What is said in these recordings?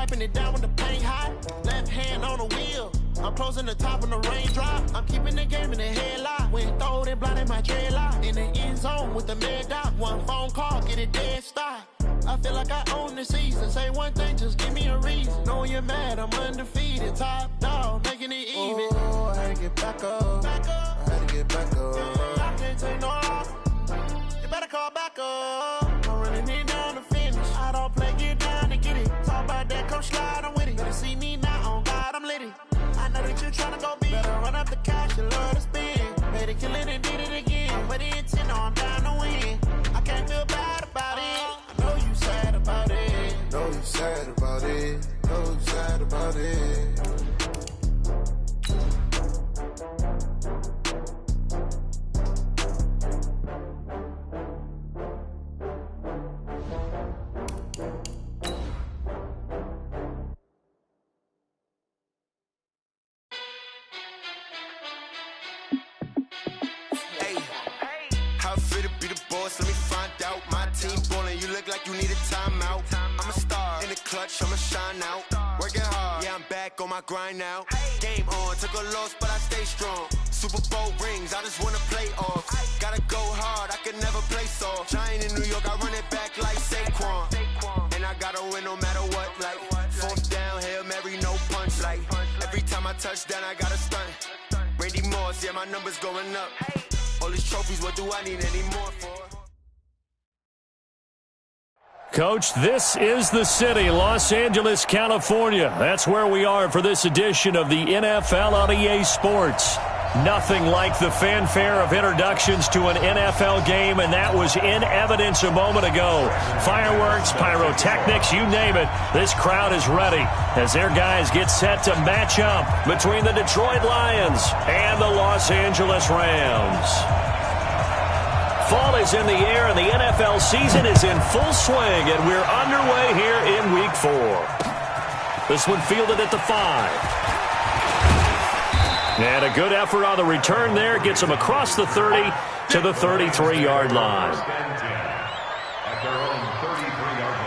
wiping it down when the paint hot. Left hand on the wheel. I'm closing the top when the raindrop. I'm keeping the game in the headlock. When throwed and blinded my dreadlock. In the end zone with the mad dot. One phone call, get it dead stop. I feel like I own the season. Say one thing, just give me a reason. Knowing you're mad, I'm undefeated. Top dog, making it even. Oh, I had to get back up. I had to get back up. I can't take no loss. You better call back up. I'm running it down to finish. I don't play, get down to get it. Talk about that, come slide, I'm with it. Better see me now, on God, I'm litty. I know that you're trying to go big. Better run up the cash, you love to spend. Made it, kill it, and did it again. With the intent, no, I'm down to win. I can't feel bad about it. I know you sad about it. Know you sad about it. Know you sad about it. Let me find out. My team ballin', you look like you need a timeout. I'm a star in the clutch, I'ma shine out. Working hard, yeah, I'm back on my grind now. Game on, took a loss, but I stay strong. Super Bowl rings, I just wanna play off. Gotta go hard, I can never play soft. Giant in New York, I run it back like Saquon. And I gotta win no matter what, like fourth down, Hail Mary, no punch. Like every time I touch down, I gotta stunt. Randy Moss, yeah, my numbers going up. All these trophies, what do I need any more for? Coach, this is the city, Los Angeles, California. That's where we are for this edition of the NFL on EA Sports. Nothing like the fanfare of introductions to an NFL game, and that was in evidence a moment ago. Fireworks, pyrotechnics, you name it. This crowd is ready as their guys get set to match up between the Detroit Lions and the Los Angeles Rams. Fall is in the air, and the NFL season is in full swing, and we're underway here in Week 4. This one fielded at the 5. And a good effort on the return there gets him across the 30 to the 33-yard line. At their own 33-yard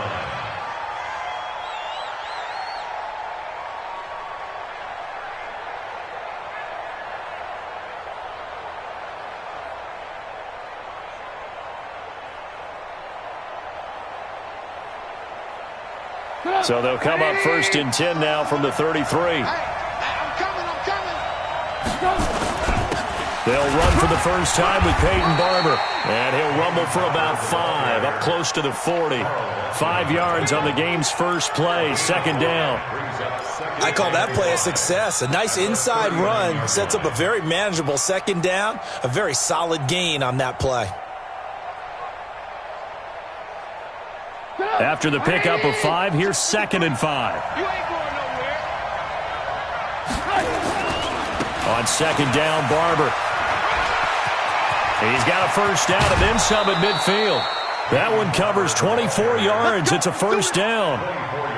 line. So they'll come up first and 10 now from the 33. They'll run for the first time with Peyton Barber. And he'll rumble for about 5, up close to the 40. 5 yards on the game's first play, second down. I call that play a success. A nice inside run sets up a very manageable second down. A very solid gain on that play. After the pickup of 5, here's second and 5. On second down, Barber. He's got a first down and then some at midfield. That one covers 24 yards. It's a first down.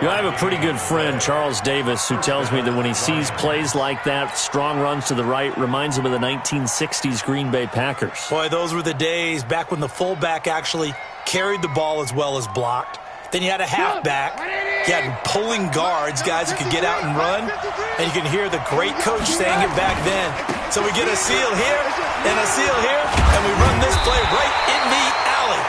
You know, I have a pretty good friend, Charles Davis, who tells me that when he sees plays like that, strong runs to the right, reminds him of the 1960s Green Bay Packers. Boy, those were the days back when the fullback actually carried the ball as well as blocked. Then you had a halfback. You had pulling guards, guys who could get out and run. And you can hear the great coach saying it back then. So we get a seal here and a seal here, and we run this play right in the alley.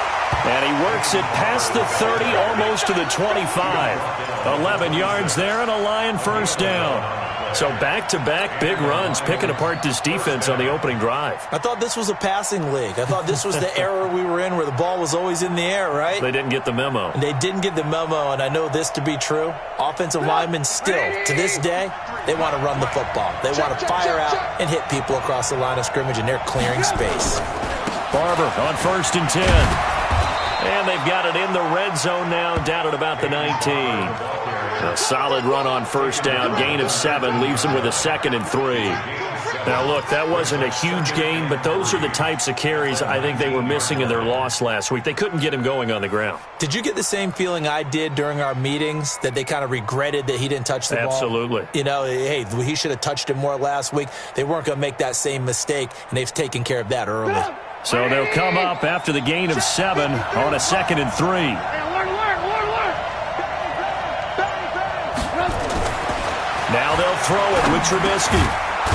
And he works it past the 30, almost to the 25. 11 yards there and a Lion first down. So back-to-back big runs, picking apart this defense on the opening drive. I thought this was a passing league. I thought this was the era we were in where the ball was always in the air, right? They didn't get the memo. They didn't get the memo, and I know this to be true. Offensive linemen still, to this day, they want to run the football. They want to fire out and hit people across the line of scrimmage, and they're clearing space. Barber on first and 10. And they've got it in the red zone now, down at about the 19. A solid run on first down, gain of 7, leaves them with a second and 3. Now, look, that wasn't a huge gain, but those are the types of carries I think they were missing in their loss last week. They couldn't get him going on the ground. Did you get the same feeling I did during our meetings, that they kind of regretted that he didn't touch the ball? Absolutely. You know, hey, he should have touched it more last week. They weren't going to make that same mistake, and they've taken care of that early. So they'll come up after the gain of 7 on a second and 3. Now they'll throw it with Trubisky.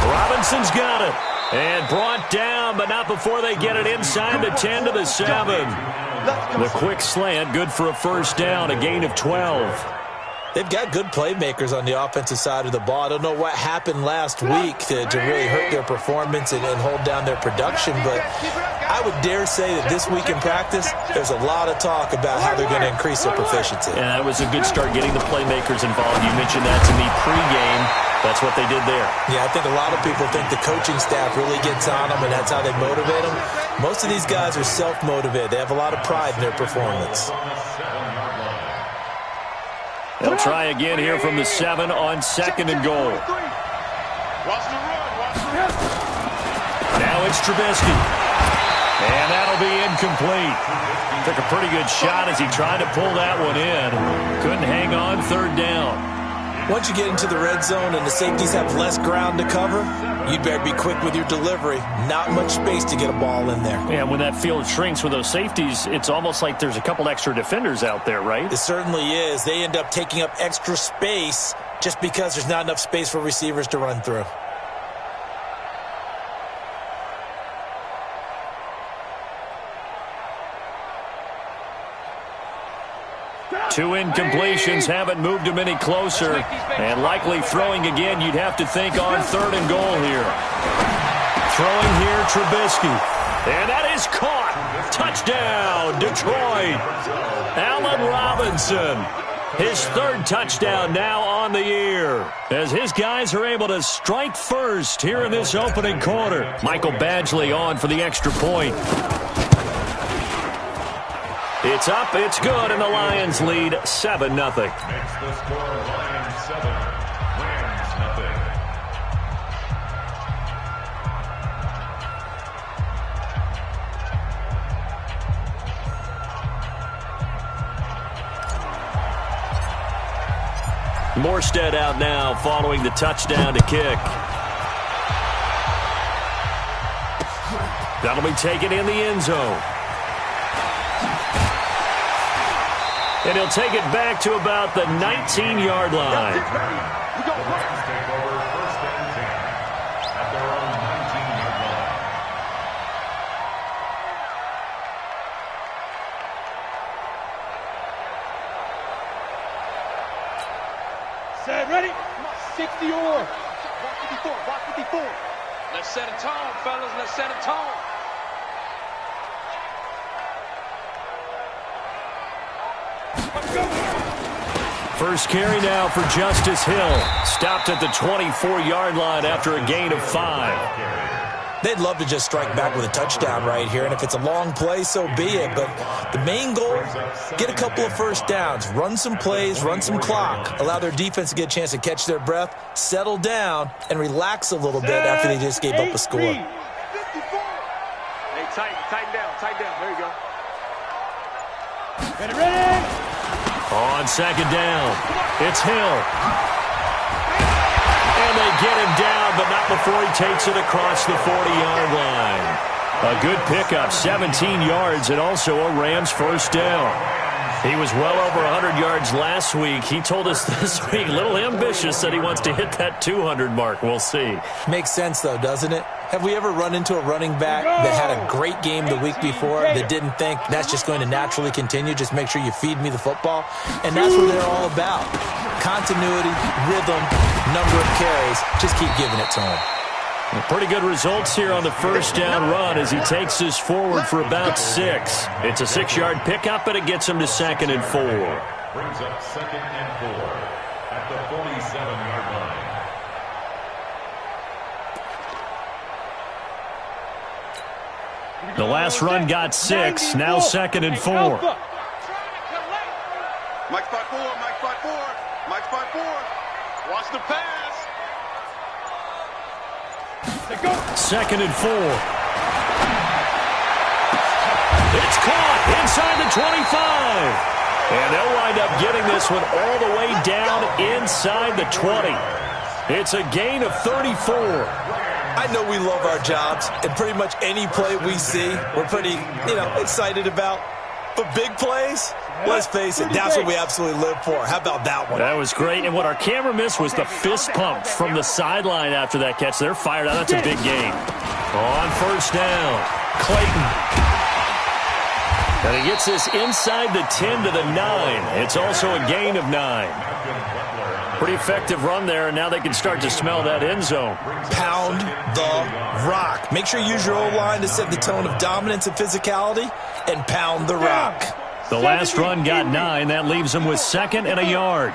Robinson's got it. And brought down, but not before they get it inside the 10 to the 7. The quick slant, good for a first down, a gain of 12. They've got good playmakers on the offensive side of the ball. I don't know what happened last week to really hurt their performance and hold down their production, but I would dare say that this week in practice, there's a lot of talk about how they're going to increase their proficiency. And that was a good start getting the playmakers involved. You mentioned that to me pregame. That's what they did there. Yeah, I think a lot of people think the coaching staff really gets on them, and that's how they motivate them. Most of these guys are self-motivated. They have a lot of pride in their performance. They'll try again here from the 7 on 2nd and goal. Now it's Trubisky. And that'll be incomplete. Took a pretty good shot as he tried to pull that one in. Couldn't hang on, 3rd down. Once you get into the red zone and the safeties have less ground to cover, you'd better be quick with your delivery. Not much space to get a ball in there. Yeah, when that field shrinks with those safeties, it's almost like there's a couple extra defenders out there, right? It certainly is. They end up taking up extra space just because there's not enough space for receivers to run through. Two incompletions haven't moved him any closer. And likely throwing again, you'd have to think on 3rd and goal here. Throwing here, Trubisky. And that is caught. Touchdown, Detroit. Allen Robinson. His 3rd touchdown now on the year. As his guys are able to strike first here in this opening quarter. Michael Badgley on for the extra point. It's up, it's good, and the Lions lead 7-0. Makes the score Lions 7, Rams 0. Morstead out now following the touchdown to kick. That'll be taken in the end zone. And he'll take it back to about the 19-yard line. The Rams take over 1st and 10 at their own 19-yard line. Set, ready? 60 or. Watch the before. Let's set a tone, fellas. Let's set a tone. First carry now for Justice Hill. Stopped at the 24-yard line after a gain of 5. They'd love to just strike back with a touchdown right here, and if it's a long play, so be it. But the main goal, get a couple of first downs, run some plays, run some clock, allow their defense to get a chance to catch their breath, settle down, and relax a little bit after they just gave up a score. Hey, tighten down. There you go. Ready? On 2nd down, it's Hill. And they get him down, but not before he takes it across the 40-yard line. A good pickup, 17 yards, and also a Rams first down. He was well over 100 yards last week. He told us this week, a little ambitious, that he wants to hit that 200 mark. We'll see. Makes sense, though, doesn't it? Have we ever run into a running back that had a great game the week before that didn't think that's just going to naturally continue? Just make sure you feed me the football. And that's what they're all about. Continuity, rhythm, number of carries. Just keep giving it to him. Pretty good results here on the first down run as he takes this forward for about 6. It's a 6-yard pickup, and it gets him to 2nd and 4. Brings up 2nd and 4 at the 47-yard line. The last run got 6, now 2nd and 4. Mike spot 4. Watch the pass. 2nd and 4. It's caught inside the 25. And they'll wind up getting this one all the way down inside the 20. It's a gain of 34. I know we love our jobs, and pretty much any play we see, we're pretty, excited about. But big plays, Let's face it, that's what we absolutely live for. How about that one? That was great. And what our camera missed was the fist pump from the sideline after that catch. They're fired out. That's a big game. On first down, Clayton. And he gets this inside the 10 to the 9. It's also a gain of 9. Pretty effective run there, and now they can start to smell that end zone. Pound the rock. Make sure you use your O-line to set the tone of dominance and physicality, and pound the rock. The last run got 9. That leaves them with 2nd and a yard.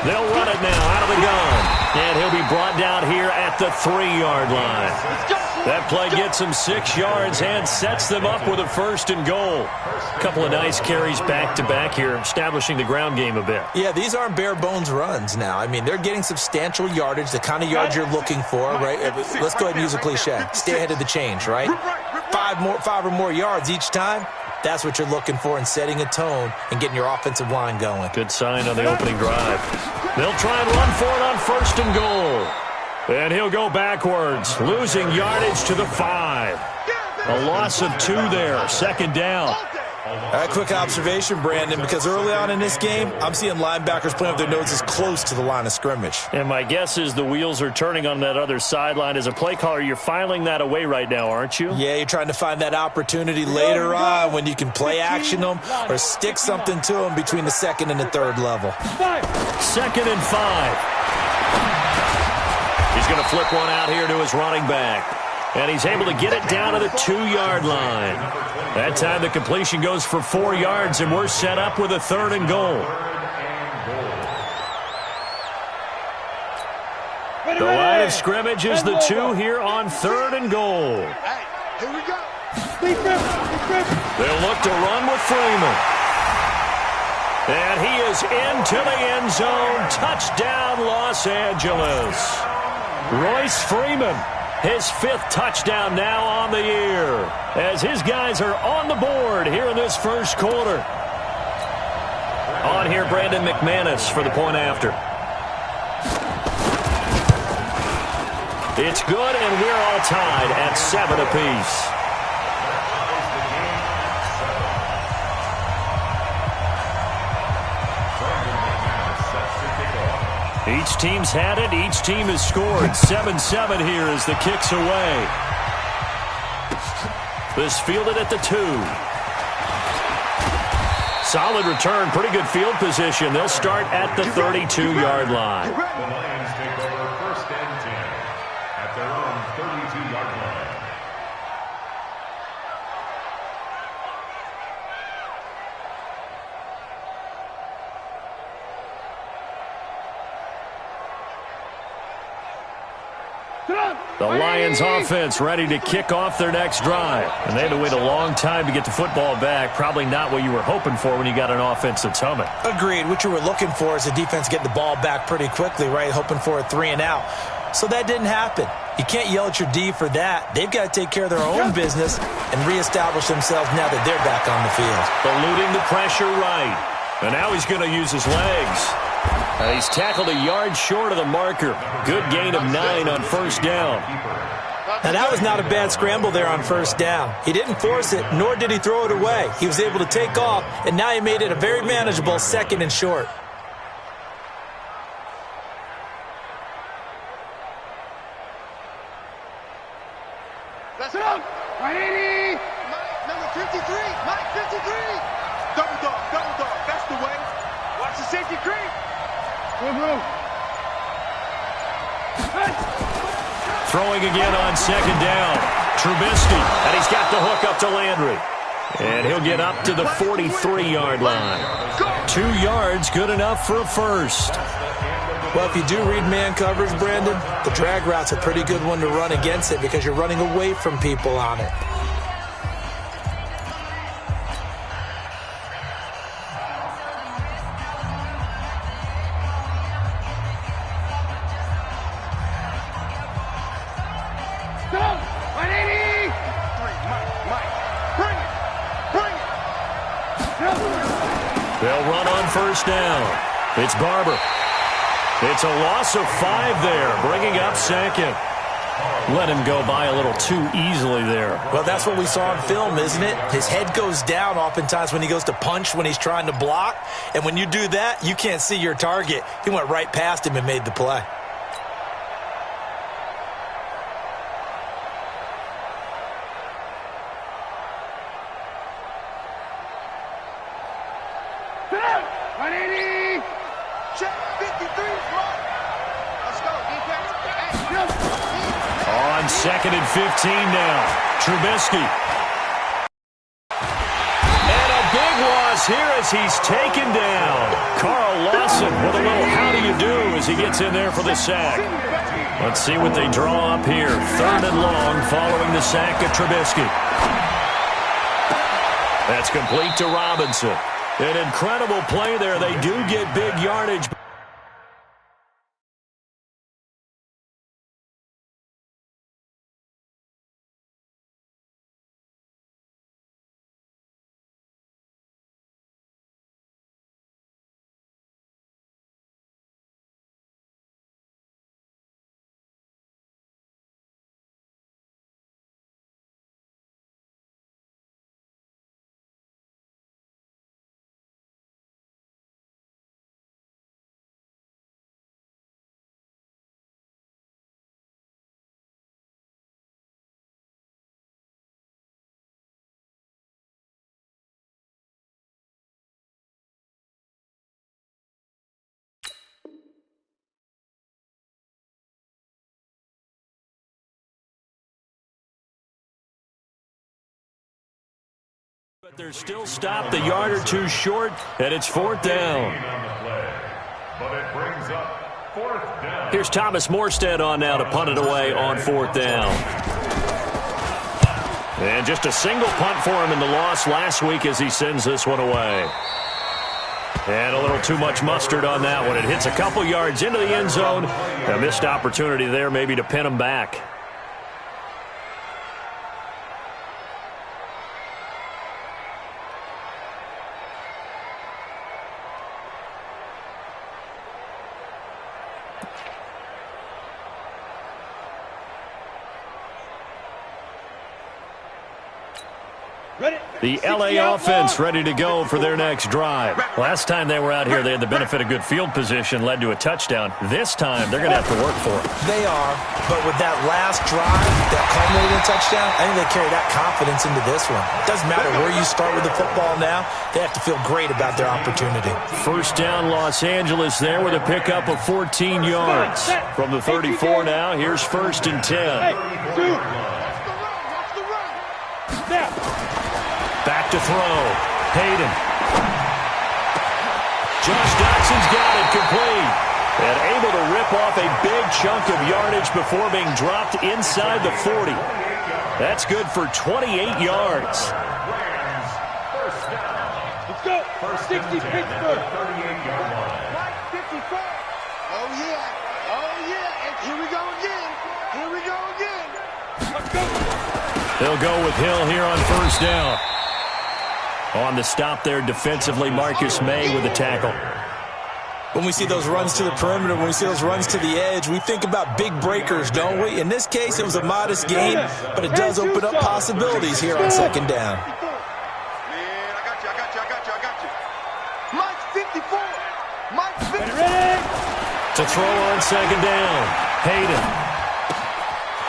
They'll run it now out of the gun. And he'll be brought down here at the 3-yard line. That play gets them 6 yards and sets them up with a 1st and goal. A couple of nice carries back-to-back here, establishing the ground game a bit. Yeah, these aren't bare-bones runs now. I mean, they're getting substantial yardage, the kind of yards you're looking for, right? Let's go ahead and use a cliche. Stay ahead of the change, right? 5 or more yards each time. That's what you're looking for in setting a tone and getting your offensive line going. Good sign on the opening drive. They'll try and run for it on 1st and goal. And he'll go backwards, losing yardage to the 5. A loss of 2 there, 2nd down. A quick observation, Brandon, because early on in this game, I'm seeing linebackers playing with their noses close to the line of scrimmage. And my guess is the wheels are turning on that other sideline. As a play caller, you're filing that away right now, aren't you? Yeah, you're trying to find that opportunity later on when you can play action them or stick something to them between the 2nd and the 3rd level. 2nd and 5. He's going to flip one out here to his running back. And he's able to get it down to the 2-yard line. That time the completion goes for 4 yards, and we're set up with a 3rd and goal. The line of scrimmage is the 2 here on 3rd and goal. Here we go. They'll look to run with Freeman. And he is into the end zone. Touchdown, Los Angeles. Royce Freeman, his 5th touchdown now on the year, as his guys are on the board here in this 1st quarter. On here, Brandon McManus for the point after. It's good, and we're all tied at 7 apiece. Each team's had it. Each team has scored. 7-7 here as the kick's away. This fielded at the 2. Solid return. Pretty good field position. They'll start at the 32-yard line. The Lions take over 1st and 10 at their own 32-yard line. The Lions offense ready to kick off their next drive. And they had to wait a long time to get the football back. Probably not what you were hoping for when you got an offense that's humming. Agreed. What you were looking for is the defense getting the ball back pretty quickly, right? Hoping for a 3 and out. So that didn't happen. You can't yell at your D for that. They've got to take care of their own business and reestablish themselves now that they're back on the field. Eluding the pressure right. And now he's going to use his legs. He's tackled a yard short of the marker. Good gain of 9 on 1st down. Now, that was not a bad scramble there on 1st down. He didn't force it, nor did he throw it away. He was able to take off, and now he made it a very manageable 2nd and short. Let's go. 180. Mike, number 53. Mike, 53. Double dog. That's the way. Watch the safety creep. Throwing again on 2nd down. Trubisky, and he's got the hook up to Landry. And he'll get up to the 43-yard line. 2 yards, good enough for a 1st. Well, if you do read man coverage, Brandon, the drag route's a pretty good one to run against it because you're running away from people on it. They'll run on 1st down. It's Barber. It's a loss of 5 there, bringing up 2nd. Let him go by a little too easily there. Well, that's what we saw on film, isn't it? His head goes down oftentimes when he goes to punch, when he's trying to block. And when you do that, you can't see your target. He went right past him and made the play. On 2nd and 15 now. Trubisky. And a big loss here as he's taken down. Carl Lawson with a little how do you do as he gets in there for the sack. Let's see what they draw up here. 3rd and long following the sack of Trubisky. That's complete to Robinson. An incredible play there. They do get big yardage. But they're still stopped a yard or two short, and it's 4th down. But it brings up 4th down. Here's Thomas Morstead on now to punt it away on 4th down. And just a single punt for him in the loss last week as he sends this one away. And a little too much mustard on that one. It hits a couple yards into the end zone. A missed opportunity there maybe to pin him back. The LA offense ready to go for their next drive. Last time they were out here, they had the benefit of good field position, led to a touchdown. This time, they're going to have to work for it. They are, but with that last drive, that culminating touchdown, I think they carry that confidence into this one. It doesn't matter where you start with the football now. They have to feel great about their opportunity. 1st down, Los Angeles there with a pickup of 14 yards. From the 34 now, here's 1st and 10. Back to throw. Hayden. Josh Dotson's got it complete. And able to rip off a big chunk of yardage before being dropped inside the 40. That's good for 28 yards. Let's go. 60 Pittsburgh. 38-yard line. 54. Oh, yeah. Oh, yeah. And here we go again. Here we go again. Let's go. They'll go with Hill here on 1st down. On the stop there defensively, Marcus May with the tackle. When we see those runs to the perimeter, when we see those runs to the edge, we think about big breakers, don't we? In this case, it was a modest gain, but it does open up possibilities here on 2nd down. Man, I got you. Mike 54. Mike 54. To throw on 2nd down. Hayden.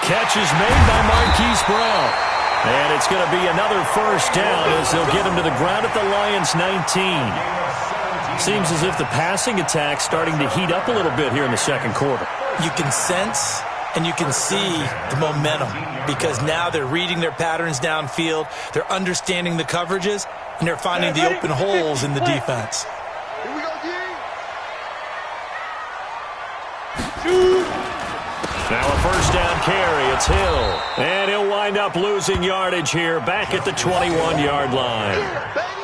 Catch is made by Marquise Brown. And it's going to be another 1st down as they'll get him to the ground at the Lions' 19. Seems as if the passing attack's starting to heat up a little bit here in the 2nd quarter. You can sense and you can see the momentum because now they're reading their patterns downfield, they're understanding the coverages, and they're finding the open holes in the defense. Here we go, G. Now a 1st down carry. It's Hill. And he'll wind up losing yardage here back at the 21-yard line.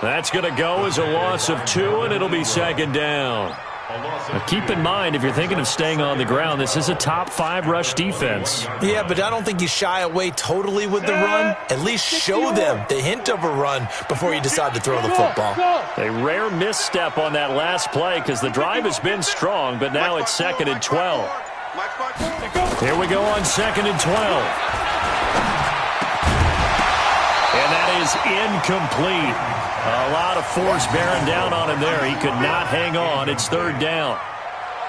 That's going to go as a loss of 2, and it'll be 2nd down. Now keep in mind, if you're thinking of staying on the ground, this is a top 5 rush defense. Yeah, but I don't think you shy away totally with the run. At least show them the hint of a run before you decide to throw the football. A rare misstep on that last play because the drive has been strong, but now it's 2nd and 12. Mike Here we go on 2nd and 12. And that is incomplete. A lot of force bearing down on him there. He could not hang on. It's 3rd down.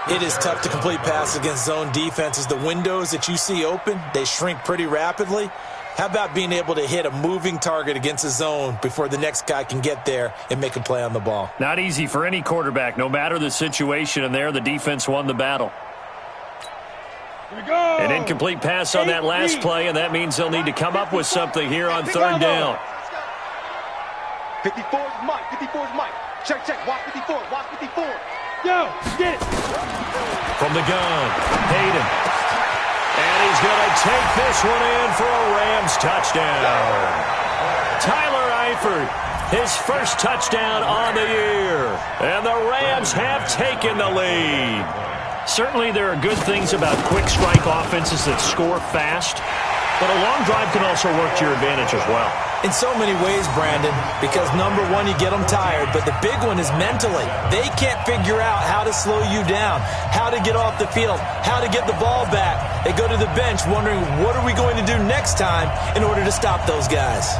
It is tough to complete passes against zone defenses. The windows that you see open, they shrink pretty rapidly. How about being able to hit a moving target against a zone before the next guy can get there and make a play on the ball? Not easy for any quarterback, no matter the situation. And there, the defense won the battle. Here we go. An incomplete pass on that last play, and that means they'll need to come up with something here on 3rd down. 54's Mike. 54's Mike. Check, check. Watch 54. Watch 54. Yo, get it. From the gun, Hayden. And he's going to take this one in for a Rams touchdown. Tyler Eifert, his first touchdown on the year. And the Rams have taken the lead. Certainly there are good things about quick strike offenses that score fast, but a long drive can also work to your advantage as well. In so many ways, Brandon, because number one, you get them tired, but the big one is mentally. They can't figure out how to slow you down, how to get off the field, how to get the ball back. They go to the bench wondering, what are we going to do next time in order to stop those guys?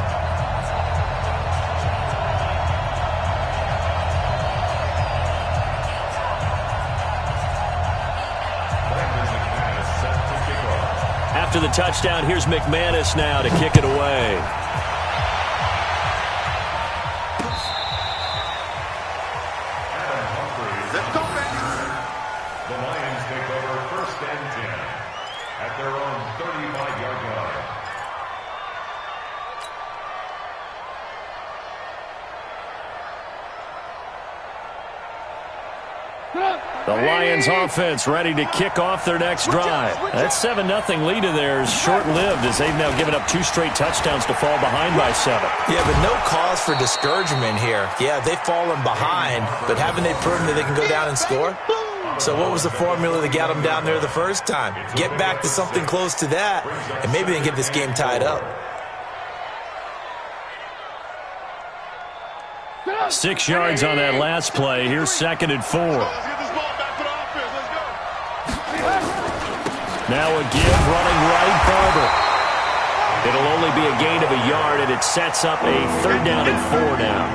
After the touchdown, here's McManus now to kick it away. The Lions take over 1st and 10 at their own 35-yard line. The Lions offense ready to kick off their next drive. That 7-0 lead of theirs short-lived as they've now given up 2 straight touchdowns to fall behind by 7. Yeah, but no cause for discouragement here. Yeah, they've fallen behind, but haven't they proven that they can go down and score? So what was the formula that got them down there the first time? Get back to something close to that, and maybe they can get this game tied up. 6 yards on that last play. Here's 2nd and 4. Now a give, running right, Barber. It'll only be a gain of a yard, and it sets up a 3rd down and 4 now.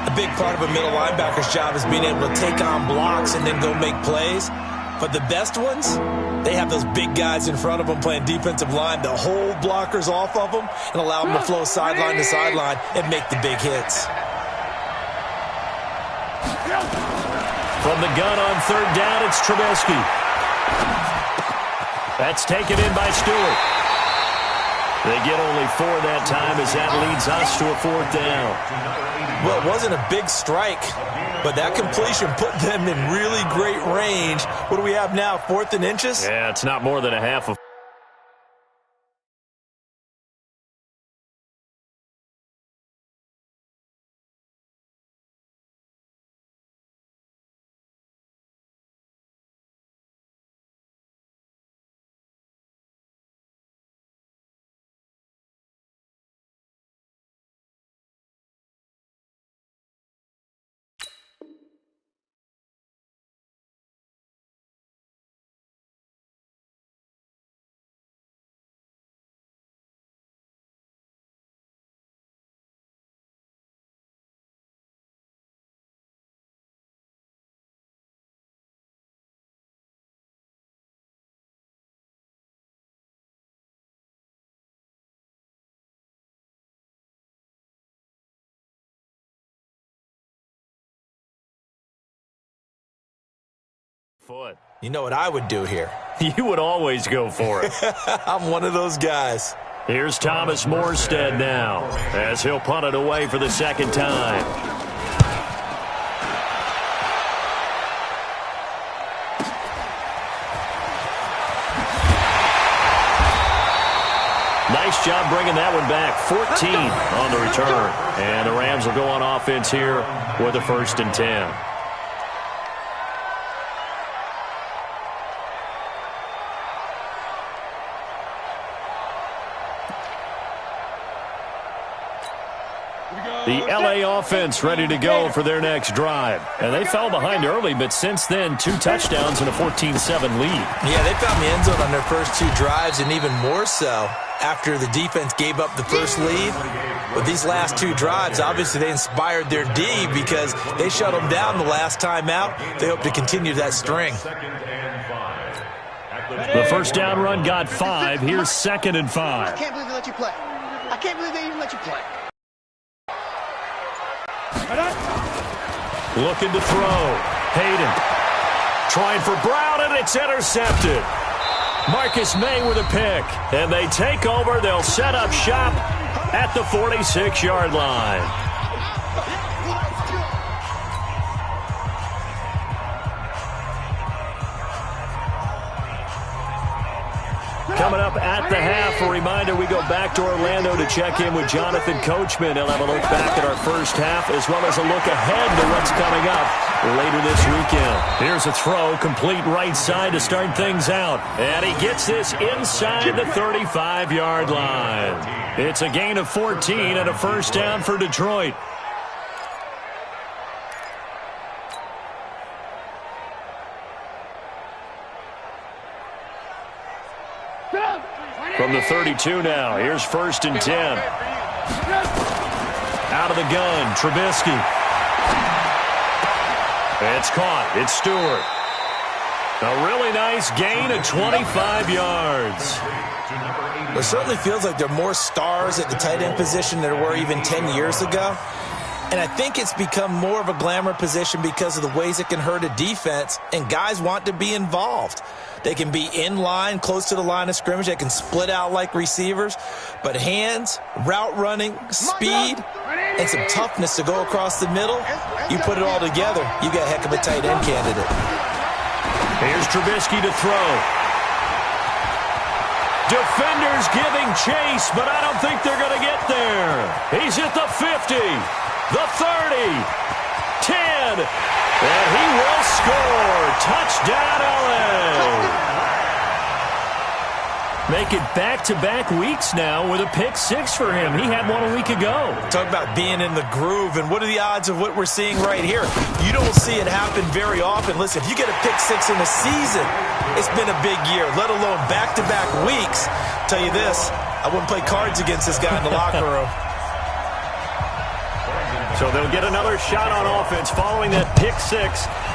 A big part of a middle linebacker's job is being able to take on blocks and then go make plays. But the best ones, they have those big guys in front of them playing defensive line to hold blockers off of them and allow them to flow sideline to sideline and make the big hits. From the gun on 3rd down, it's Trubisky. That's taken in by Stewart. They get only 4 that time as that leads us to a 4th down. Well, it wasn't a big strike, but that completion put them in really great range. What do we have now, 4th and inches? Yeah, it's not more than a half of. Foot. You know what I would do here? You would always go for it. I'm one of those guys. Here's Thomas Morstead now as he'll punt it away for the 2nd time. Nice job bringing that one back. 14 on the return. And the Rams will go on offense here with a 1st and 10. The LA offense ready to go for their next drive. And they fell behind early, but since then, 2 touchdowns and a 14-7 lead. Yeah, they found the end zone on their first 2 drives, and even more so after the defense gave up the first lead. But these last 2 drives, obviously they inspired their D because they shut them down the last time out. They hope to continue that string. The first down run got 5. Here's 2nd and 5. I can't believe they let you play. I can't believe they even let you play. Looking to throw. Hayden trying for Brown, and it's intercepted. Marcus May with a pick, and they take over. They'll set up shop at the 46-yard line. Coming up at the half, a reminder, we go back to Orlando to check in with Jonathan Coachman. He'll have a look back at our first half as well as a look ahead to what's coming up later this weekend. Here's a throw, complete right side to start things out. And he gets this inside the 35-yard line. It's a gain of 14 and a first down for Detroit. From the 32 now, here's 1st and 10. Out of the gun, Trubisky. It's caught. It's Stewart. A really nice gain of 25 yards. It certainly feels like there are more stars at the tight end position than there were even 10 years ago. And I think it's become more of a glamour position because of the ways it can hurt a defense, and guys want to be involved. They can be in line, close to the line of scrimmage. They can split out like receivers. But hands, route running, speed, and some toughness to go across the middle, you put it all together, you got a heck of a tight end candidate. Here's Trubisky to throw. Defenders giving chase, but I don't think they're going to get there. He's at the 50, the 30, 10, and he will score. Touchdown, LA. Make it back-to-back weeks now with a pick-6 for him. He had one a week ago. Talk about being in the groove, and what are the odds of what we're seeing right here? You don't see it happen very often. Listen, if you get a pick-6 in a season, it's been a big year, let alone back-to-back weeks. Tell you this, I wouldn't play cards against this guy in the locker room. So they'll get another shot on offense following that pick-6,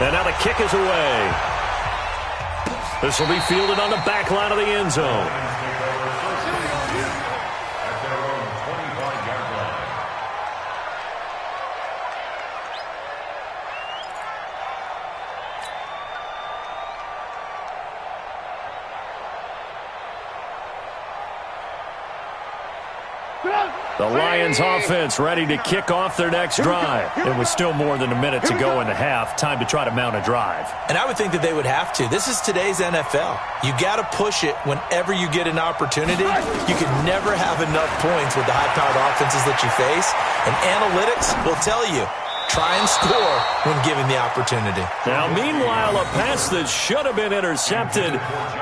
and now the kick is away. This will be fielded on the back line of the end zone. The Lions offense ready to kick off their next drive. It was still more than a minute to go in the half. Time to try to mount a drive. And I would think that they would have to. This is today's NFL. You got to push it whenever you get an opportunity. You can never have enough points with the high-powered offenses that you face. And analytics will tell you, try and score when given the opportunity. Now, meanwhile, a pass that should have been intercepted,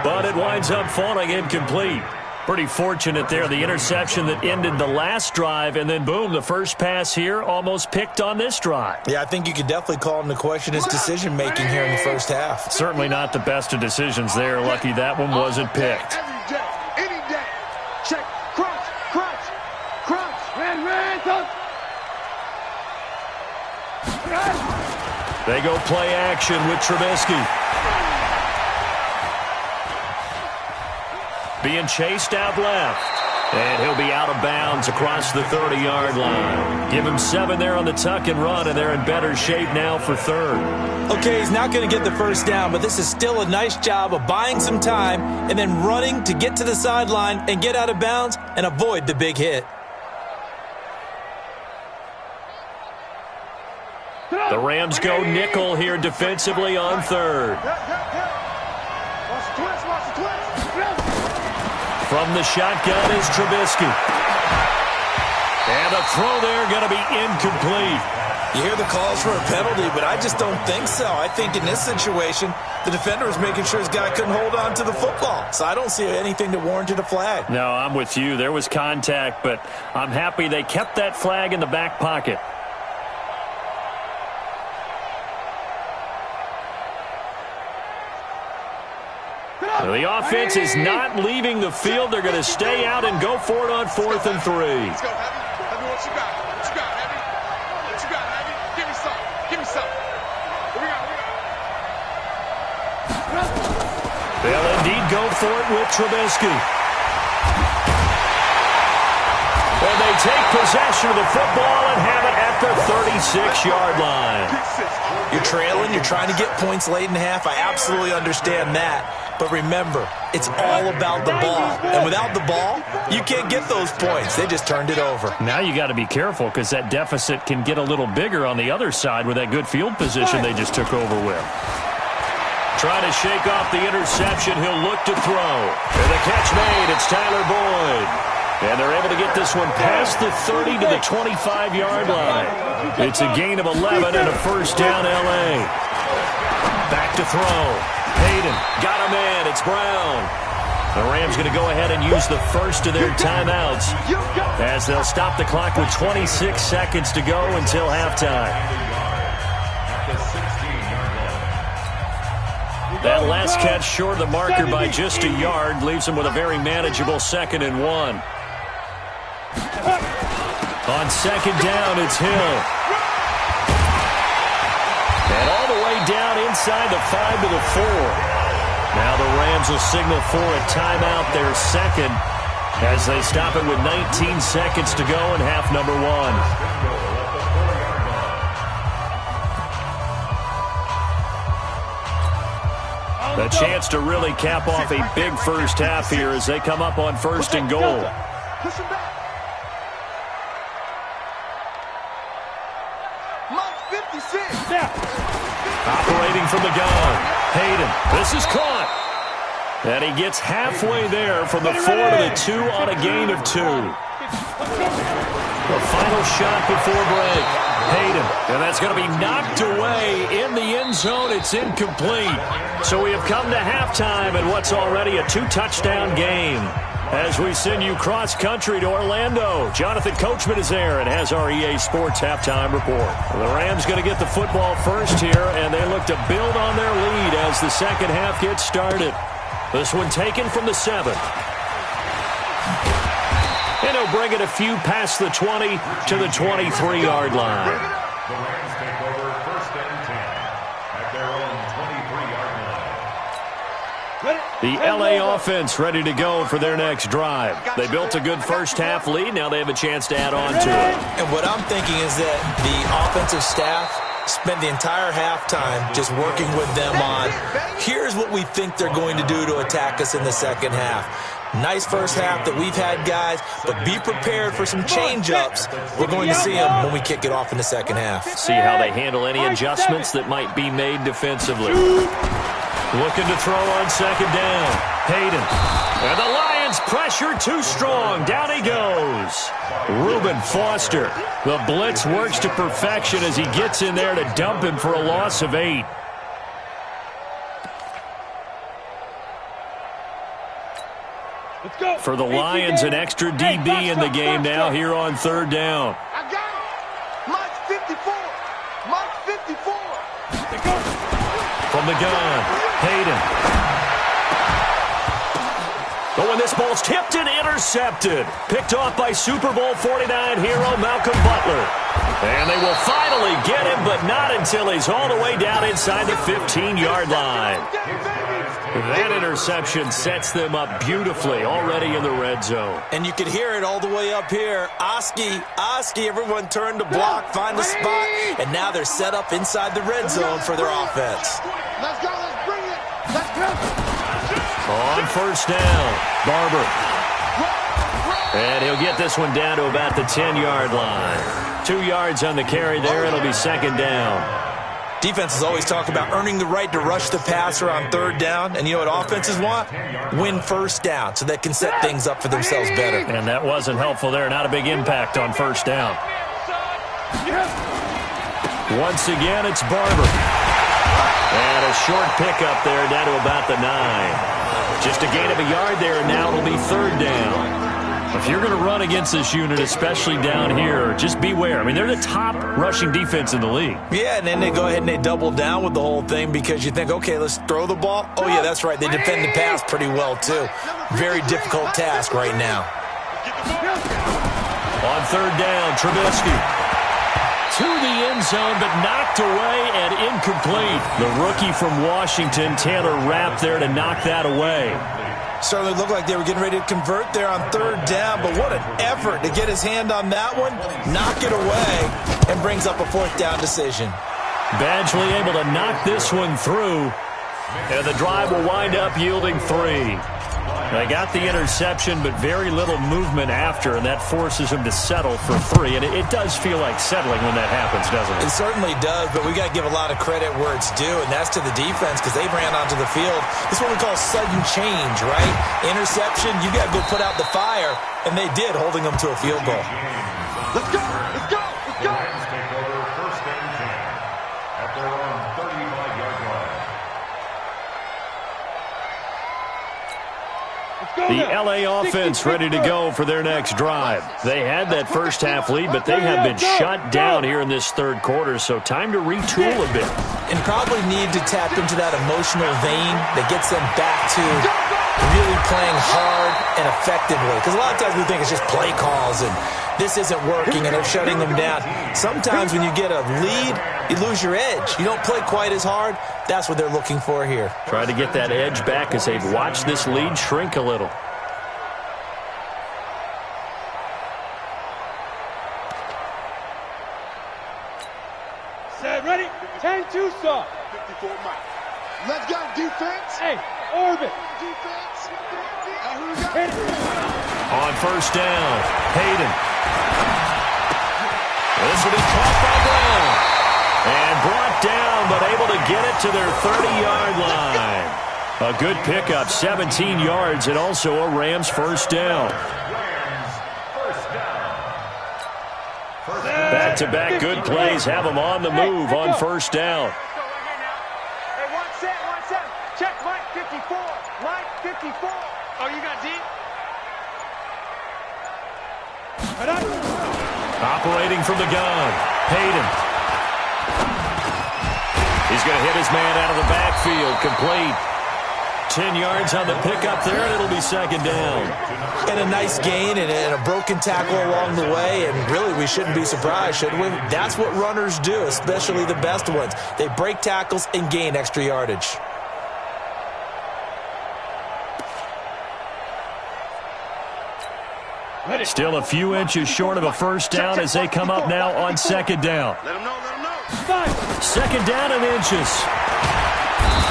but it winds up falling incomplete. Pretty fortunate there, the interception that ended the last drive, and then boom, the first pass here almost picked on this drive. Yeah, I think you could definitely call into question his decision-making here in the first half. Certainly not the best of decisions there. Lucky that one wasn't picked. Every day, any day. Check, crunch, crunch, crunch. They go play action with Trubisky. Being chased out left. And he'll be out of bounds across the 30-yard line. Give him 7 there on the tuck and run, and they're in better shape now for third. Okay, he's not going to get the first down, but this is still a nice job of buying some time and then running to get to the sideline and get out of bounds and avoid the big hit. The Rams go nickel here defensively on third. From the shotgun is Trubisky. And a throw there going to be incomplete. You hear the calls for a penalty, but I just don't think so. I think in this situation, the defender was making sure his guy couldn't hold on to the football. So I don't see anything that warranted a flag. No, I'm with you. There was contact, but I'm happy they kept that flag in the back pocket. The offense is not leaving the field. They're going to stay out and go for it on 4th and 3. Let's go, Heavy. Heavy, what you got? What you got, Heavy? What you got, Heavy? Give me some. Give me some. What we got? They'll indeed go for it with Trubisky. And they take possession of the football and have it at the 36-yard line. You're trailing. You're trying to get points late in the half. I absolutely understand that. But remember, it's all about the ball. And without the ball, you can't get those points. They just turned it over. Now you got to be careful because that deficit can get a little bigger on the other side with that good field position they just took over with. Trying to shake off the interception. He'll look to throw. And the catch made. It's Tyler Boyd. And they're able to get this one past the 30 to the 25-yard line. It's a gain of 11 and a first down L.A. Back to throw. Hayden got him in. It's Brown. The Rams going to go ahead and use the first of their timeouts as they'll stop the clock with 26 seconds to go until halftime. That last catch short of the marker by just a yard leaves them with a very manageable 2nd and 1. On 2nd down, it's Hill. And all the way down inside the 5 to the 4. Now the Rams will signal for a timeout, their second, as they stop it with 19 seconds to go in half number 1. A chance to really cap off a big first half here as they come up on 1st and goal. Push him back. Mike 56. Operating from the gun. Hayden. This is caught. And he gets halfway there from the 4 to the 2 on a gain of 2. The final shot before break. Hayden. And that's going to be knocked away in the end zone. It's incomplete. So we have come to halftime in what's already a 2-touchdown game. As we send you cross-country to Orlando, Jonathan Coachman is there and has our EA Sports halftime report. The Rams going to get the football first here, and they look to build on their lead as the second half gets started. This one taken from the 7. And he'll bring it a few past the 20 to the 23-yard line. The Rams take over 1st and 10 at their own 23-yard line. The L.A. offense ready to go for their next drive. They built a good first half lead. Now they have a chance to add on to it. And what I'm thinking is that the offensive staff spent the entire halftime just working with them on, here's what we think they're going to do to attack us in the second half. Nice first half that we've had, guys, but be prepared for some change-ups. We're going to see them when we kick it off in the second half. See how they handle any adjustments that might be made defensively. Looking to throw on 2nd down. Hayden. And the Lions pressure too strong. Down he goes. Reuben Foster. The blitz works to perfection as he gets in there to dump him for a loss of 8. For the Lions, an extra DB in the game now here on 3rd down. I got it. Mike 54. Mike 54. From the gun, Hayden. Oh, and this ball's tipped and intercepted. Picked off by Super Bowl 49 hero Malcolm Butler. And they will finally get him, but not until he's all the way down inside the 15-yard line. That interception sets them up beautifully already in the red zone. And you could hear it all the way up here. Oski, everyone turned to block, find the spot, and now they're set up inside the red zone for their offense. Let's go, let's bring it. Let's go. On 1st down, Barber. And he'll get this one down to about the 10-yard line. 2 yards on the carry there. It'll be 2nd down. Defenses always talk about earning the right to rush the passer on 3rd down. And you know what offenses want? Win 1st down so they can set things up for themselves better. And that wasn't helpful there. Not a big impact on 1st down. Once again, it's Barber. And a short pickup there down to about the 9. Just a gain of a yard there, and now it'll be 3rd down. If you're going to run against this unit, especially down here, just beware. I mean, they're the top rushing defense in the league. Yeah, and then they go ahead and they double down with the whole thing because you think, okay, let's throw the ball. Oh, yeah, that's right. They defend the pass pretty well, too. Very difficult task right now. On 3rd down, Trubisky. To the end zone, but knocked away and incomplete. The rookie from Washington, Taylor Rapp, there to knock that away. Certainly looked like they were getting ready to convert there on 3rd down, but what an effort to get his hand on that one, knock it away, and brings up a 4th down decision. Badgley able to knock this one through, and the drive will wind up yielding 3. They got the interception, but very little movement after, and that forces him to settle for 3. And it does feel like settling when that happens, doesn't it? It certainly does, but we got to give a lot of credit where it's due, and that's to the defense because they ran onto the field. This is what we call sudden change, right? Interception, you got to go put out the fire, and they did, holding them to a field goal. Let's go! Let's go! Let's go! Rams take over 1st and 10 at their own 35-yard line. The L.A. offense ready to go for their next drive. They had that first half lead, but they have been shut down here in this 3rd quarter, so time to retool a bit. And probably need to tap into that emotional vein that gets them back to really playing hard and effectively. Because a lot of times we think it's just play calls and this isn't working and they're shutting them down. Sometimes when you get a lead, you lose your edge. You don't play quite as hard. That's what they're looking for here. Try to get that edge back as they've watched this lead shrink a little. Set, ready? 10-2 stop. 54 Mike. Let's go, defense. Hey, orbit. Defense. Hit it. On 1st down, Hayden. This will be caught by Brown. And brought down, but able to get it to their 30-yard line. A good pickup, 17 yards, and also a Rams 1st down. Back-to-back good plays have them on the move on 1st down. Hey, one set. Check Mike 54. Mike 54. Oh, you got deep? Operating from the gun, Hayden. He's going to hit his man out of the backfield, complete. 10 yards on the pickup there, and it'll be 2nd down. And a nice gain and a broken tackle along the way, and really we shouldn't be surprised, should we? That's what runners do, especially the best ones. They break tackles and gain extra yardage. Still a few inches short of a 1st down as they come up now on 2nd down. Let him know. 2nd down and inches.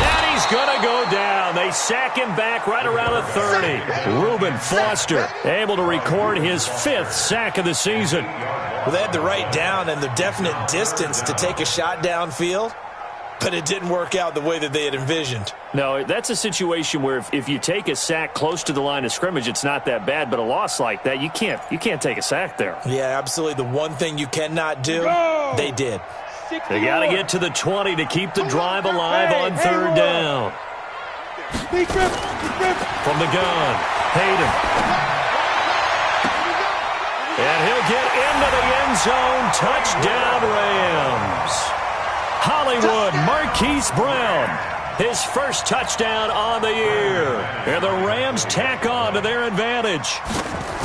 And he's going to go down. They sack him back right around the 30. Reuben Foster able to record his 5th sack of the season. Well, they had the right down and the definite distance to take a shot downfield, but it didn't work out the way that they had envisioned. No, that's a situation where if you take a sack close to the line of scrimmage, it's not that bad, but a loss like that, you can't take a sack there. Yeah, absolutely. The one thing you cannot do, they did. They got to get to the 20 to keep the drive alive on 3rd down. From the gun, Hayden. And he'll get into the end zone. Touchdown, Rams. Hollywood, Marquise Brown. His 1st touchdown on the year. And the Rams tack on to their advantage.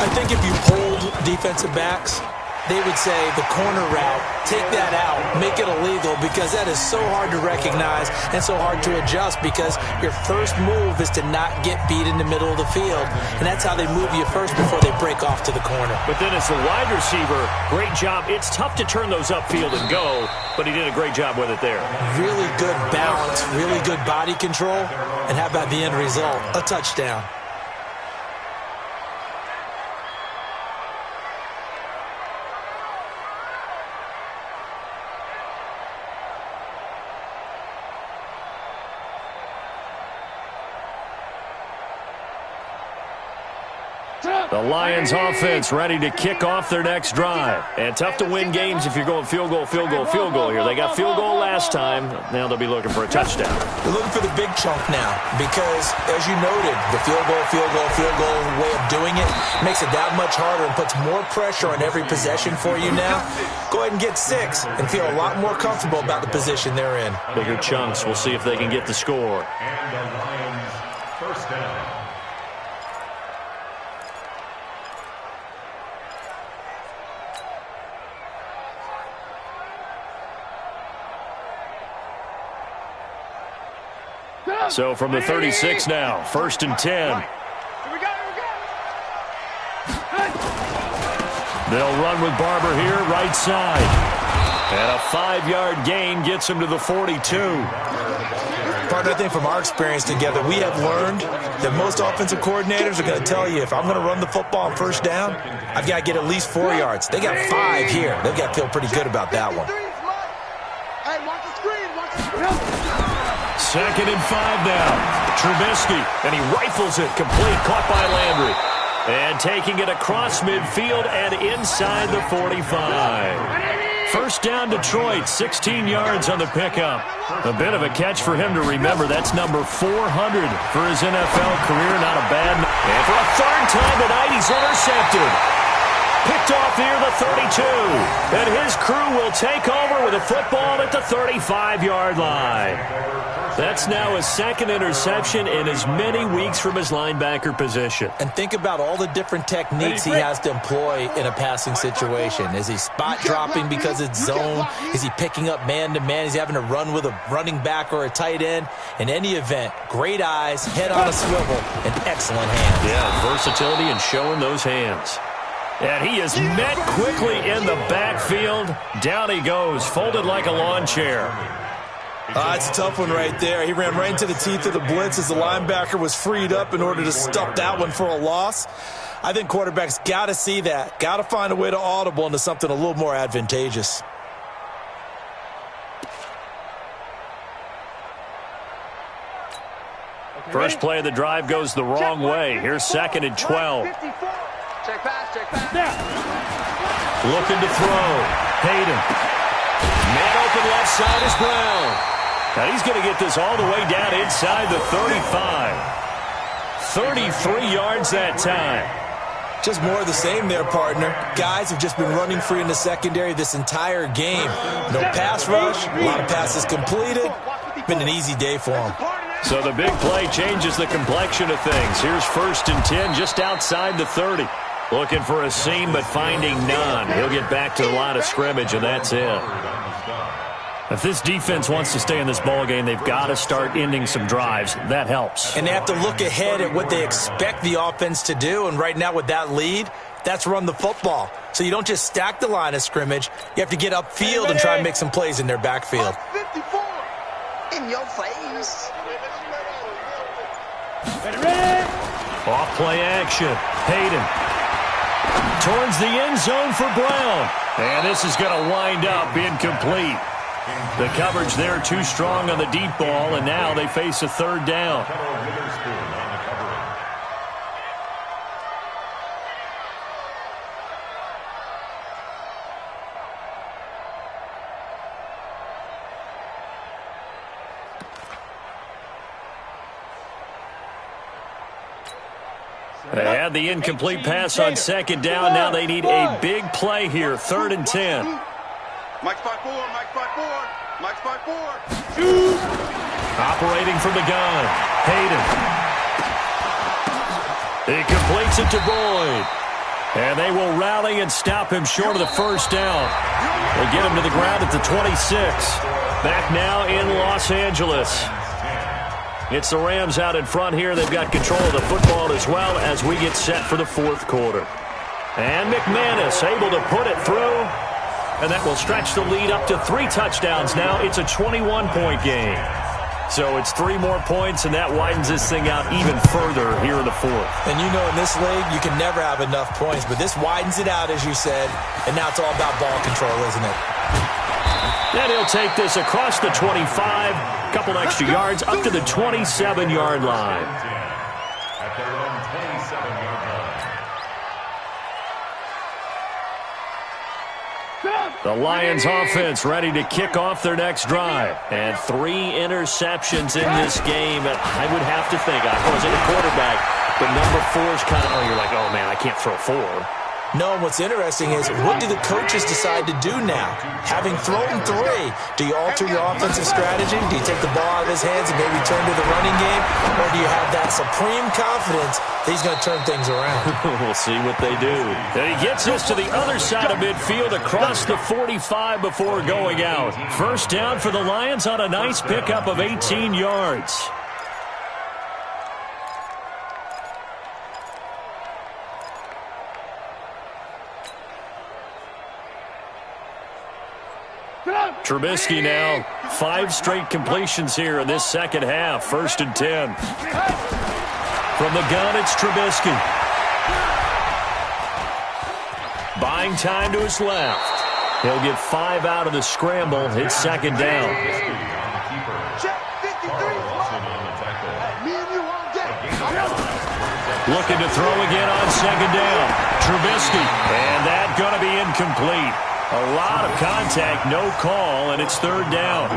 I think if you polled defensive backs, they would say the corner route, take that out, make it illegal, because that is so hard to recognize and so hard to adjust, because your first move is to not get beat in the middle of the field, and that's how they move you first before they break off to the corner. But then as the wide receiver, great job. It's tough to turn those upfield and go, but he did a great job with it there. Really good balance, really good body control, and how about the end result? A touchdown. The Lions offense ready to kick off their next drive. And tough to win games if you're going field goal, field goal, field goal here. They got field goal last time. Now they'll be looking for a touchdown. They're looking for the big chunk now because, as you noted, the field goal way of doing it makes it that much harder and puts more pressure on every possession for you now. Go ahead and get 6 and feel a lot more comfortable about the position they're in. Bigger chunks. We'll see if they can get the score. And the Lions first down. So from the 36 now, 1st and 10. They'll run with Barber here, right side. And a 5-yard gain gets him to the 42. Partner, I think from our experience together, we have learned that most offensive coordinators are going to tell you, if I'm going to run the football on first down, I've got to get at least 4 yards. They got 5 here. They've got to feel pretty good about that one. Hey, watch the screen. Watch the screen. 2nd and 5 now. Trubisky, and he rifles it complete, caught by Landry. And taking it across midfield and inside the 45. First down Detroit, 16 yards on the pickup. A bit of a catch for him to remember. That's number 400 for his NFL career. Not a bad. And for a 3rd time tonight, he's intercepted. Picked off near the 32. And his crew will take over with a football at the 35-yard line. That's now his 2nd interception in as many weeks from his linebacker position. And think about all the different techniques he has to employ in a passing situation. Is he spot dropping because it's zone? Is he picking up man-to-man? Is he having to run with a running back or a tight end? In any event, great eyes, head on a swivel, and excellent hands. Yeah, versatility and showing those hands. And he is met quickly in the backfield. Down he goes, folded like a lawn chair. It's a tough one right there. He ran right into the teeth of the blitz as the linebacker was freed up in order to stuff that one for a loss. I think quarterbacks got to see that. Got to find a way to audible into something a little more advantageous. First play of the drive goes the wrong way. Here's 2nd and 12. Check pass. Looking to throw. Hayden. Man open left side is Brown. And he's going to get this all the way down inside the 35. 33 yards that time. Just more of the same there, partner. Guys have just been running free in the secondary this entire game. No pass rush, a lot of passes completed. Been an easy day for them. So the big play changes the complexion of things. Here's 1st and 10 just outside the 30. Looking for a seam, but finding none. He'll get back to the line of scrimmage, and that's it. If this defense wants to stay in this ballgame, they've got to start ending some drives. That helps. And they have to look ahead at what they expect the offense to do. And right now with that lead, that's run the football. So you don't just stack the line of scrimmage. You have to get upfield and try and make some plays in their backfield. 54. In your face. Off play action. Hayden. Towards the end zone for Brown. And this is going to wind up incomplete. The coverage there too strong on the deep ball, and now they face a 3rd down. They had the incomplete pass on 2nd down. Now they need a big play here, 3rd and 10. Mike 5-4. Mike 5-4. Operating from the gun, Hayden. He completes it to Boyd. And they will rally and stop him short of the 1st down. They get him to the ground at the 26. Back now in Los Angeles. It's the Rams out in front here. They've got control of the football as well as we get set for the 4th quarter. And McManus able to put it through. And that will stretch the lead up to 3 touchdowns now. It's a 21-point game. So it's 3 more points, and that widens this thing out even further here in the 4th. And you know in this league, you can never have enough points. But this widens it out, as you said. And now it's all about ball control, isn't it? And he'll take this across the 25. A couple extra yards up to the 27-yard line. At their own 27-yard line. The Lions offense ready to kick off their next drive. And 3 interceptions in this game. I would have to think, I wasn't a quarterback, but number 4 is kind of, you're like, oh, man, I can't throw 4. No, and what's interesting is, what do the coaches decide to do now? Having thrown 3, do you alter your offensive strategy? Do you take the ball out of his hands and maybe turn to the running game? Or do you have that supreme confidence that he's going to turn things around? We'll see what they do. And he gets us to the other side of midfield across the 45 before going out. First down for the Lions on a nice pickup of 18 yards. Trubisky now, 5 straight completions here in this second half. 1st and 10. From the gun, it's Trubisky. Buying time to his left. He'll get 5 out of the scramble. It's 2nd down. Looking to throw again on 2nd down. Trubisky, and that's going to be incomplete. A lot of contact, no call, and it's 3rd down.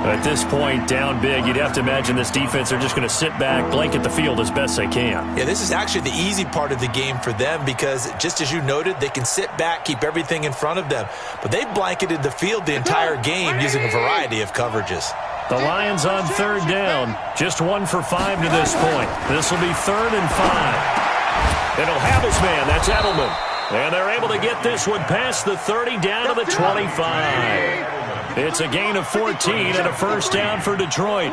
At this point, down big, you'd have to imagine this defense are just going to sit back, blanket the field as best they can. Yeah, this is actually the easy part of the game for them because, just as you noted, they can sit back, keep everything in front of them. But they've blanketed the field the entire game using a variety of coverages. The Lions on 3rd down, just 1 for 5 to this point. This will be 3rd and 5. It'll have his man, that's Edelman. And they're able to get this one past the 30 down to the 25. It's a gain of 14 and a 1st down for Detroit.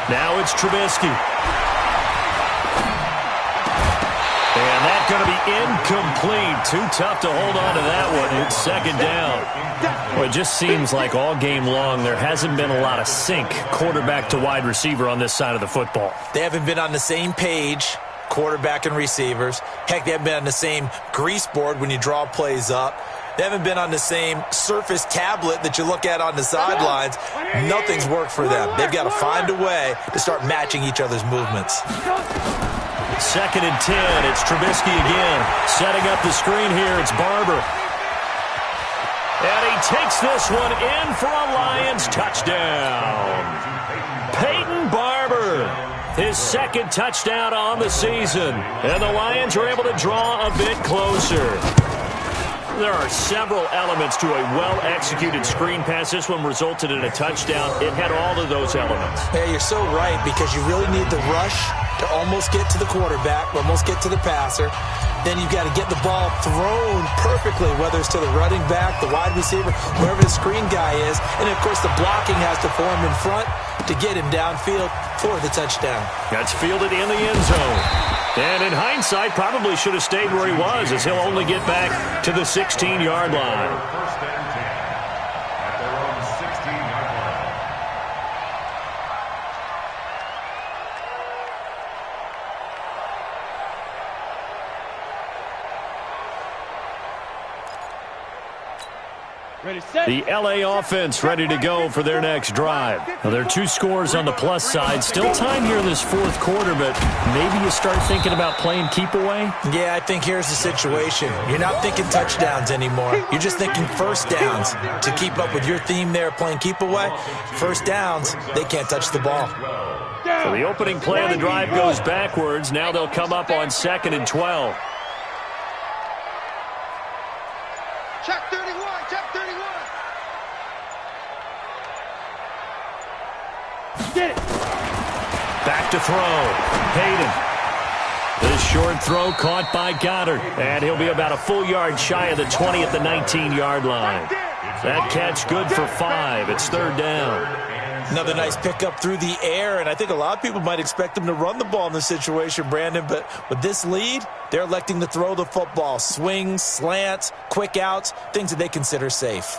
Now it's Trubisky. And that's going to be incomplete. Too tough to hold on to that one. It's 2nd down. Well, it just seems like all game long there hasn't been a lot of sync quarterback to wide receiver on this side of the football. They haven't been on the same page, quarterback and receivers. Heck, they haven't been on the same grease board when you draw plays up. They haven't been on the same Surface tablet that you look at on the sidelines. Nothing's worked for them. They've got to find a way to start matching each other's movements. 2nd and 10. It's Trubisky again. Setting up the screen here. It's Barber. And he takes this one in for a Lions touchdown. Peyton Barber. His 2nd touchdown on the season. And the Lions are able to draw a bit closer. There are several elements to a well-executed screen pass. This one resulted in a touchdown. It had all of those elements. Yeah, you're so right, because you really need the rush to almost get to the quarterback, almost get to the passer. Then you've got to get the ball thrown perfectly, whether it's to the running back, the wide receiver, wherever the screen guy is. And, of course, the blocking has to form in front to get him downfield for the touchdown. That's fielded in the end zone. And in hindsight, probably should have stayed where he was, as he'll only get back to the 16-yard line. 1st and 10 at their own 16-yard line. The LA offense ready to go for their next drive. Now, there are 2 scores on the plus side. Still time here in this 4th quarter, but maybe you start thinking about playing keep away? Yeah, I think here's the situation. You're not thinking touchdowns anymore. You're just thinking 1st downs. To keep up with your theme there, playing keep away, 1st downs, they can't touch the ball. So the opening play of the drive goes backwards. Now they'll come up on 2nd and 12. Check 31, check 31. Get it. Back to throw. Hayden. This short throw caught by Goddard. And he'll be about a full yard shy of the 20 at the 19-yard line. That catch good for 5. It's 3rd down. Another nice pickup through the air, and I think a lot of people might expect them to run the ball in this situation, Brandon, but with this lead, they're electing to throw the football. Swings, slants, quick outs, things that they consider safe.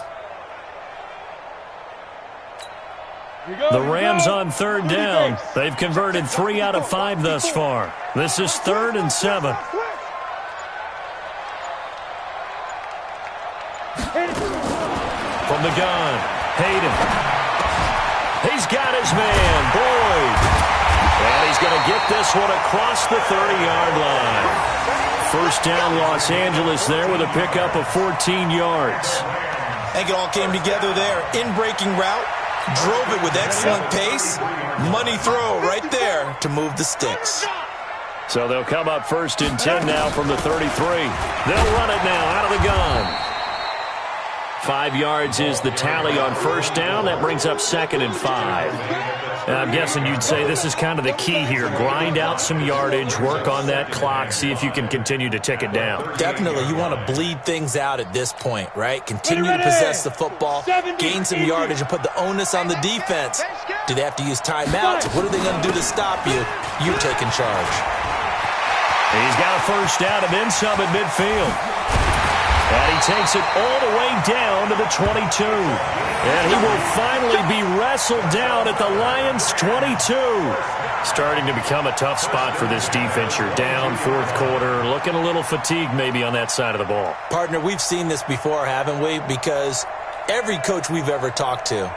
The Rams on 3rd down. They've converted 3 out of 5 thus far. This is 3rd and 7. From the gun, Hayden. He's got his man, Boyd. And he's going to get this one across the 30-yard line. first down, Los Angeles there with a pickup of 14 yards. I think it all came together there. In-breaking route, drove it with excellent pace. Money throw right there to move the sticks. So they'll come up first and 10 now from the 33. They'll run it now out of the gun. 5 yards is the tally on first down. That brings up 2nd and 5. I'm guessing you'd say this is kind of the key here. Grind out some yardage, work on that clock, see if you can continue to tick it down. Definitely. You want to bleed things out at this point, right? Continue to possess the football, gain some yardage, and put the onus on the defense. Do they have to use timeouts? What are they going to do to stop you? You're taking charge. He's got a first down and then some at midfield. And he takes it all the way down to the 22. And he will finally be wrestled down at the Lions' 22. Starting to become a tough spot for this defense. You're down, fourth quarter, looking a little fatigued maybe on that side of the ball. Partner, we've seen this before, haven't we? Because every coach we've ever talked to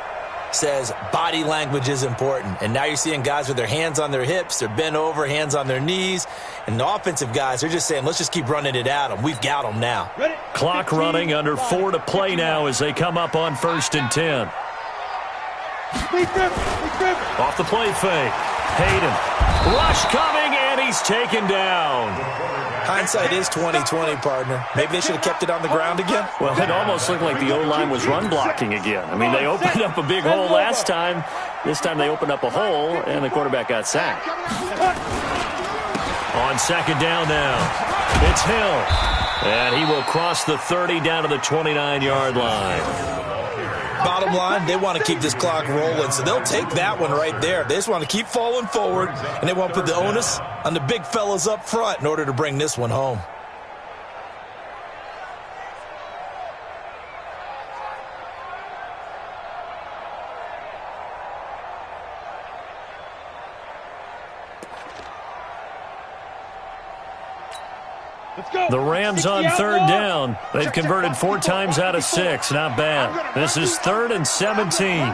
says body language is important. And now you're seeing guys with their hands on their hips, they're bent over, hands on their knees. And the offensive guys are just saying, let's just keep running it at them. We've got them now. Clock running, under 4 to play now as they come up on 1st and 10. Off the play fake. Hayden. Rush coming, and he's taken down. Hindsight is 20/20, partner. Maybe they should have kept it on the ground again. Well, it almost looked like the O-line was run blocking again. I mean, they opened up a big hole last time. This time they opened up a hole, and the quarterback got sacked. On 2nd down now, it's Hill. And he will cross the 30 down to the 29-yard line. Bottom line, they want to keep this clock rolling, so they'll take that one right there. They just want to keep falling forward, and they want to put the onus on the big fellas up front in order to bring this one home. The Rams on 3rd down. They've converted 4 times out of 6. Not bad. This is 3rd and 17.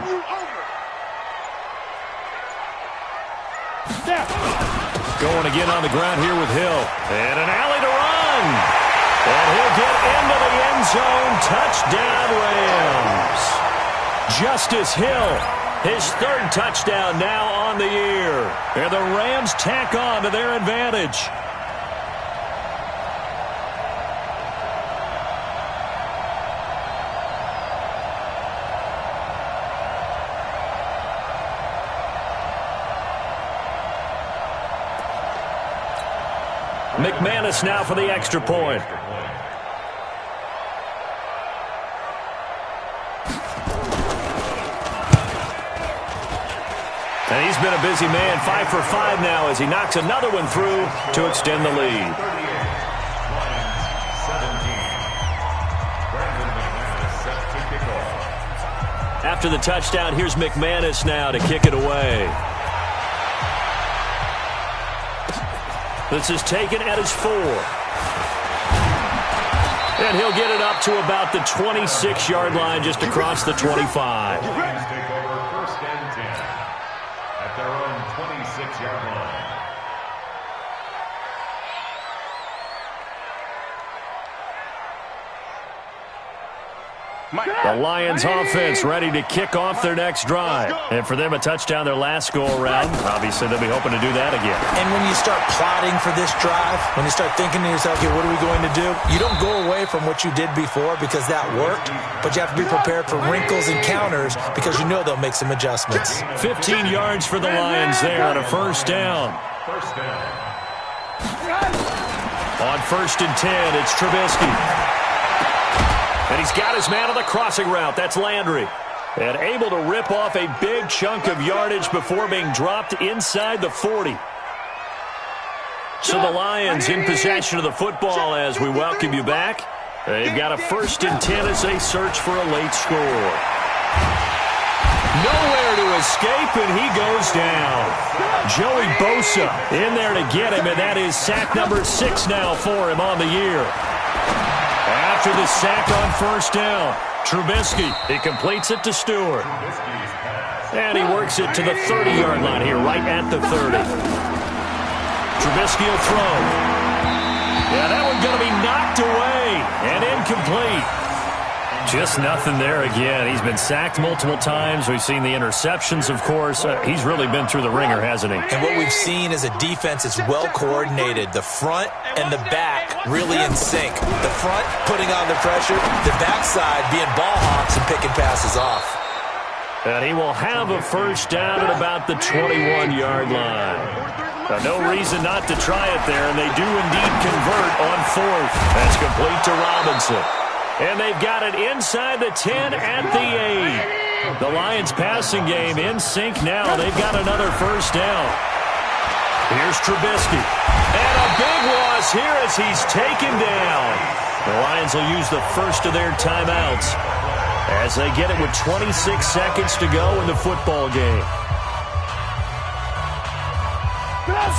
Going again on the ground here with Hill. And an alley to run. And he'll get into the end zone. Touchdown, Rams. Justice Hill, his 3rd touchdown now on the year. And the Rams tack on to their advantage. McManus now for the extra point. And he's been a busy man, 5 for 5 now as he knocks another one through to extend the lead. After the touchdown, here's McManus now to kick it away. This is taken at his 4. And he'll get it up to about the 26-yard line just across the 25. Lions take over 1st and 10 at their own 26-yard line. The Lions offense ready to kick off their next drive. And for them, a touchdown their last go-around. Obviously, they'll be hoping to do that again. And when you start plotting for this drive, when you start thinking to yourself, okay, what are we going to do? You don't go away from what you did before because that worked, but you have to be prepared for wrinkles and counters because you know they'll make some adjustments. 15 yards for the Lions there on a 1st down. First down. On 1st and 10, it's Trubisky. And he's got his man on the crossing route. That's Landry. And able to rip off a big chunk of yardage before being dropped inside the 40. So the Lions in possession of the football as we welcome you back. They've got a 1st and 10 as they search for a late score. Nowhere to escape, and he goes down. Joey Bosa in there to get him, and that is sack number 6 now for him on the year. After the sack on 1st down, Trubisky, he completes it to Stewart. And he works it to the 30-yard line here, right at the 30. Trubisky will throw. Yeah, that one's going to be knocked away and incomplete. Just nothing there again. He's been sacked multiple times. We've seen the interceptions, of course. He's really been through the ringer, hasn't he? And what we've seen is a defense is well coordinated. The front and the back really in sync. The front putting on the pressure, the backside being ball hawks and picking passes off. And he will have a first down at about the 21-yard line. No reason not to try it there, and they do indeed convert on fourth. That's complete to Robinson. And they've got it inside the 10 at the 8. The Lions passing game in sync now. They've got another first down. Here's Trubisky. And a big loss here as he's taken down. The Lions will use the first of their timeouts as they get it with 26 seconds to go in the football game.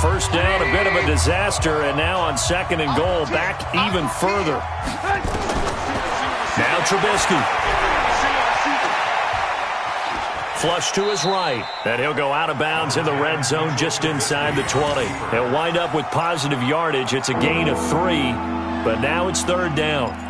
First down, a bit of a disaster, and now on second and goal, back even further. Now Trubisky. Flush to his right. And he'll go out of bounds in the red zone just inside the 20. He'll wind up with positive yardage. It's a gain of 3, but now it's third down.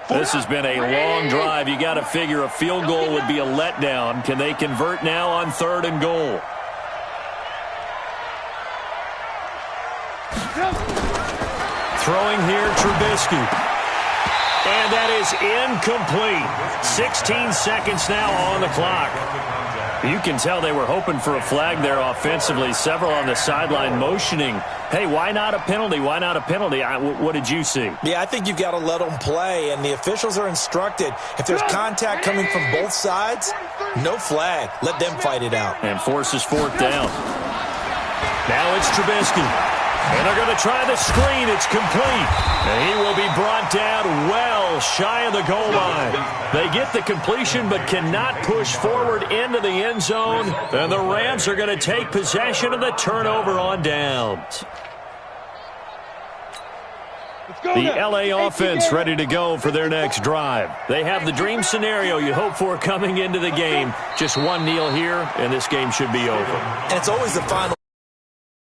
This has been a long drive. You got to figure a field goal would be a letdown. Can they convert now on third and goal? Throwing here, Trubisky. And that is incomplete. 16 seconds now on the clock. You can tell they were hoping for a flag there offensively. Several on the sideline motioning, hey, why not a penalty? Why not a penalty? What did you see? Yeah, I think you've got to let them play, and the officials are instructed. If there's contact coming from both sides, no flag. Let them fight it out. And forces fourth down. Now it's Trubisky. And they're going to try the screen. It's complete. And he will be brought down well shy of the goal line. They get the completion but cannot push forward into the end zone. And the Rams are going to take possession of the turnover on downs. The L.A. offense ready to go for their next drive. They have the dream scenario you hope for coming into the game. Just one kneel here, and this game should be over. And it's always the final